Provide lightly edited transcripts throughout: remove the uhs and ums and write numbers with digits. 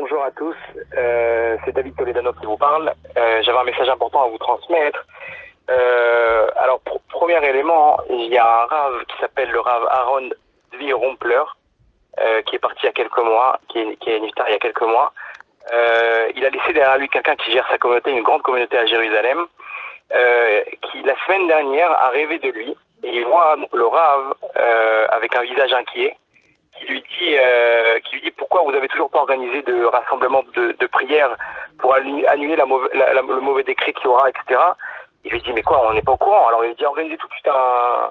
bonjour à tous, c'est David Toledano qui vous parle. J'avais un message important à vous transmettre. Alors, premier élément, il y a un rave qui s'appelle le rave Aaron Zvi Rumpler, qui est parti il y a quelques mois, qui est niftar il y a quelques mois. Il a laissé derrière lui quelqu'un qui gère sa communauté, une grande communauté à Jérusalem, qui la semaine dernière a rêvé de lui, et il voit le rave avec un visage inquiet, qui lui dit pourquoi vous avez toujours pas organisé de rassemblement de prières pour annuler le mauvais décret qu'il y aura, etc. Il lui dit mais quoi, on n'est pas au courant. Alors il dit organisez tout de suite un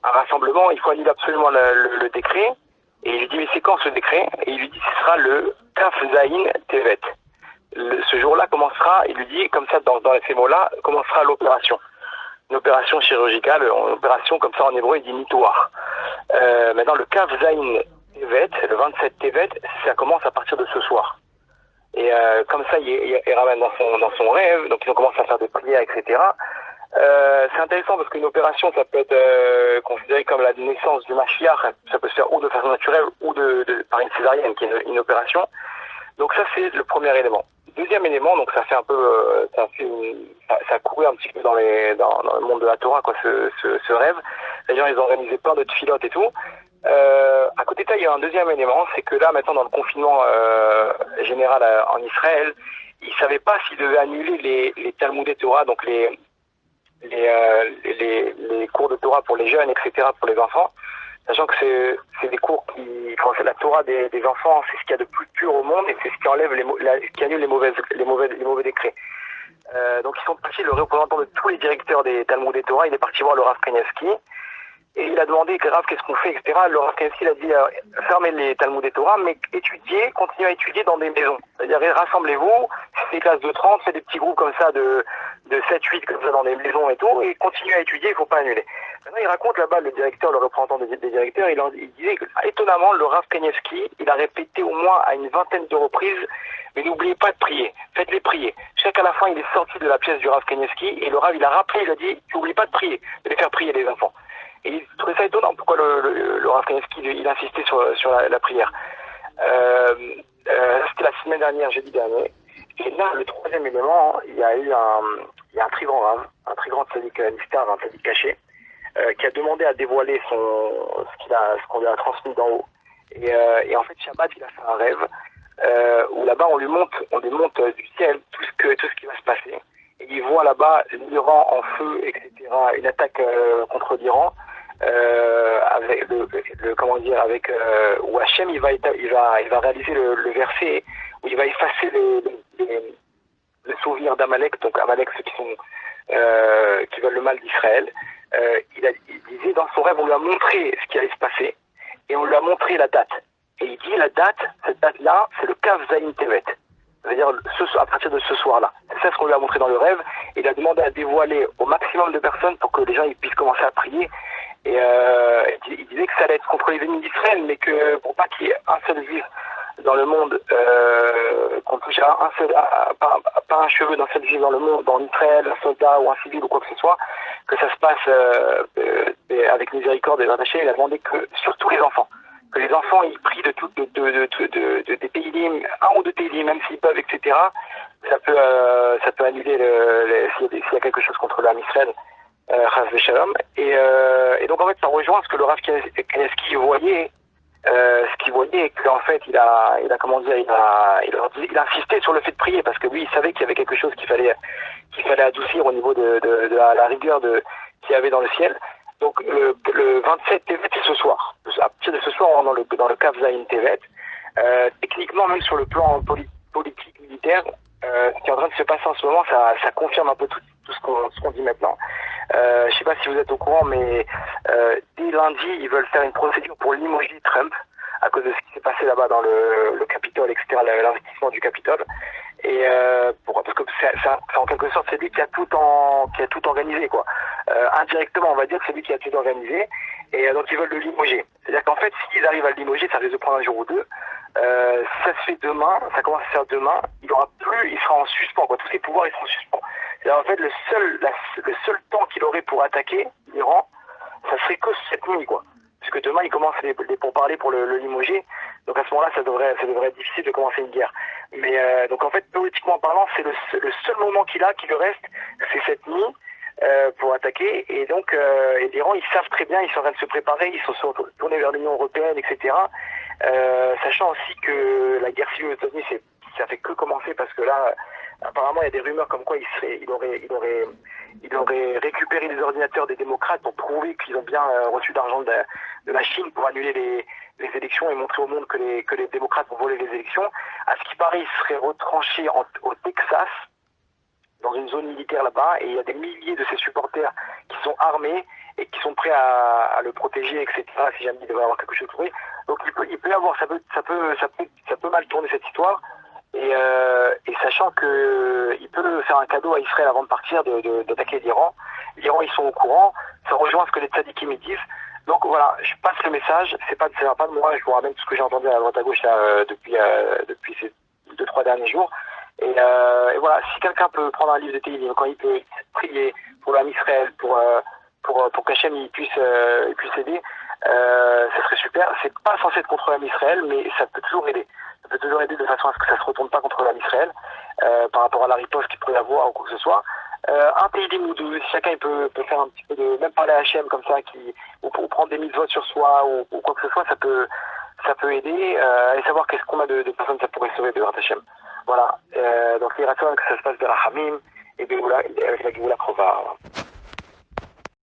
rassemblement, il faut annuler absolument le décret. Et il lui dit mais c'est quand ce décret? Et il lui dit ce sera le Kaf Zayin Tevet. Ce jour-là commencera, il lui dit comme ça dans ces mots-là, commencera l'opération. Une opération chirurgicale, une opération comme ça en hébreu il dit nitouar. Maintenant le Kaf Zayin Tevet, le 27 Tevet, ça commence à partir de ce soir. Et comme ça il ramène dans son rêve, donc ils ont commencé à faire des prières, etc. C'est intéressant parce qu'une opération ça peut être considéré comme la naissance du Mashiach, ça peut se faire ou de façon naturelle ou par une césarienne qui est une opération. Donc ça c'est le premier élément. Deuxième élément, donc ça fait un peu, ça a couru un petit peu dans le monde de la Torah, quoi, ce rêve. Les gens ils ont organisé plein de tfilotes et tout. À côté de ça, il y a un deuxième élément, c'est que là maintenant dans le confinement général en Israël, ils savaient pas s'ils devaient annuler les Talmudei Torah, donc les cours de Torah pour les jeunes, etc., pour les enfants, sachant que c'est des cours c'est la Torah des enfants, c'est ce qu'il y a de plus pur au monde et c'est ce qui enlève qui annule les mauvais décrets. Donc ils sont partis, le représentant de tous les directeurs des Talmudei Torah, il est parti voir le Rav Kanievski et il a demandé Rav qu'est-ce qu'on fait, etc. Le Rav Kanievski a dit fermez les Talmudei Torah, mais continuez à étudier dans des maisons. C'est-à-dire rassemblez-vous, c'est des classes de 30, c'est des petits groupes comme ça de 7-8 comme ça dans des maisons et tout, et continuez à étudier, il ne faut pas annuler. Maintenant il raconte là-bas le directeur, le représentant des directeurs, il disait que étonnamment le Rav Kanievski, il a répété au moins à une vingtaine de reprises, mais n'oubliez pas de prier, faites-les prier. Jusqu'à qu'à la fin il est sorti de la pièce du Rav Kanievski et le Rav il a rappelé, il a dit n'oubliez pas de prier, de les faire prier les enfants. Et il trouvait ça étonnant pourquoi le Rav Kanievski il insistait sur la prière. C'était la semaine dernière, jeudi dernier. Et là, le troisième élément, il y a un très grand rave, un très grand tzaddik niftar, un tzaddik caché, qui a demandé à dévoiler ce qu'on lui a transmis d'en haut. Et en fait, Shabbat, il a fait un rêve où là-bas, on lui montre du ciel tout ce qui va se passer. Et il voit là-bas l'Iran en feu, etc., une attaque contre l'Iran, avec où Hachem il va réaliser le verset où il va effacer le souvenir d'Amalek, donc Amalek ceux qui veulent le mal d'Israël. Il disait dans son rêve, on lui a montré ce qui allait se passer et on lui a montré la date. Et il dit cette date-là, c'est le Kaf Zayin Tevet. C'est-à-dire à partir de ce soir-là. C'est ça ce qu'on lui a montré dans le rêve. Il a demandé à dévoiler au maximum de personnes pour que les gens ils puissent commencer à prier. Et il disait que ça allait être contre les ennemis d'Israël, mais que pour pas qu'il y ait un seul juif dans le monde, qu'on touche pas un cheveu d'un seul juif dans le monde, dans Israël, un soldat ou un civil ou quoi que ce soit, que ça se passe avec miséricorde et rattaché. Il a demandé que surtout les enfants. Que les enfants ils prient des Teilim, un ou deux Teilim, même s'ils peuvent, etc. Ça peut annuler s'il y a quelque chose contre l'âme Israël, Chas v'Shalom. Et donc en fait ça rejoint ce que le Rav Kanievski voyait, ce qu'il voyait, qu'en fait il a insisté sur le fait de prier parce que lui il savait qu'il y avait quelque chose qu'il fallait adoucir au niveau de la rigueur qu'il y avait dans le ciel. Donc le 27 Tevet c'est ce soir. À partir de ce soir on est dans le Kaf Zayin Tevet. Techniquement même sur le plan politique militaire, ce qui est en train de se passer en ce moment, ça confirme un peu tout ce qu'on dit maintenant. Je sais pas si vous êtes au courant, mais dès lundi ils veulent faire une procédure pour limoger Trump à cause de ce qui s'est passé là-bas dans le Capitole, etc., l'investissement du Capitole. Et parce que c'est en quelque sorte c'est lui qui a tout organisé, quoi. Indirectement on va dire que c'est lui qui a tout organisé et donc ils veulent le limoger. C'est-à-dire qu'en fait s'ils arrivent à le limoger, ça risque de prendre un jour ou deux. Si ça se fait demain, ça commence à se faire demain, il sera en suspens, quoi. Tous ses pouvoirs ils seront en suspens. C'est-à-dire en fait le seul temps qu'il aurait pour attaquer l'Iran, ça serait que cette nuit, quoi. puisque demain il commence les pourparlers pour le limoger. Donc à ce moment-là, ça devrait être difficile de commencer une guerre. Mais donc en fait, politiquement parlant, c'est le seul moment qui lui reste, c'est cette nuit pour attaquer. Et donc l'Iran, ils savent très bien, ils sont en train de se préparer, ils sont tournés vers l'Union européenne, etc. Sachant aussi que la guerre civile aux États-Unis, ça fait que commencer parce que là, apparemment, il y a des rumeurs comme quoi il aurait récupéré les ordinateurs des démocrates pour prouver qu'ils ont bien reçu d'argent de la Chine pour annuler les élections et montrer au monde que les démocrates ont volé les élections. À ce qui paraît, il serait retranché au Texas, dans une zone militaire là-bas, et il y a des milliers de ses supporters qui sont armés et qui sont prêts à le protéger, etc. Si jamais il devait avoir quelque chose pour lui. Donc il peut y avoir, ça peut mal tourner cette histoire. Et sachant que il peut faire un cadeau à Israël avant de partir, d'attaquer l'Iran. L'Iran, ils sont au courant. Ça rejoint ce que les tzadikim disent. Donc voilà, je passe le message. Ça vient pas de moi. Je vous ramène tout ce que j'ai entendu à droite à gauche là, depuis ces 2-3 derniers jours. Et voilà, si quelqu'un peut prendre un livre de Télim, quand il peut prier pour l'âme Israël, pour qu'Hachem il puisse aider, ça serait super. C'est pas censé être contre l'âme Israël, mais ça peut toujours aider. Ça peut toujours aider de façon à ce que ça se retourne pas contre l'âme Israël, par rapport à la riposte qu'il pourrait y avoir ou quoi que ce soit. Un Télim ou deux, si chacun il peut faire un petit peu même parler à Hachem comme ça, ou prendre des mitzvot sur soi ou quoi que ce soit, ça peut aider, et savoir qu'est-ce qu'on a de personnes ça pourrait sauver de Hachem. Voilà, donc il y a que ça se passe vers Hamim et avec la Géoula Krova.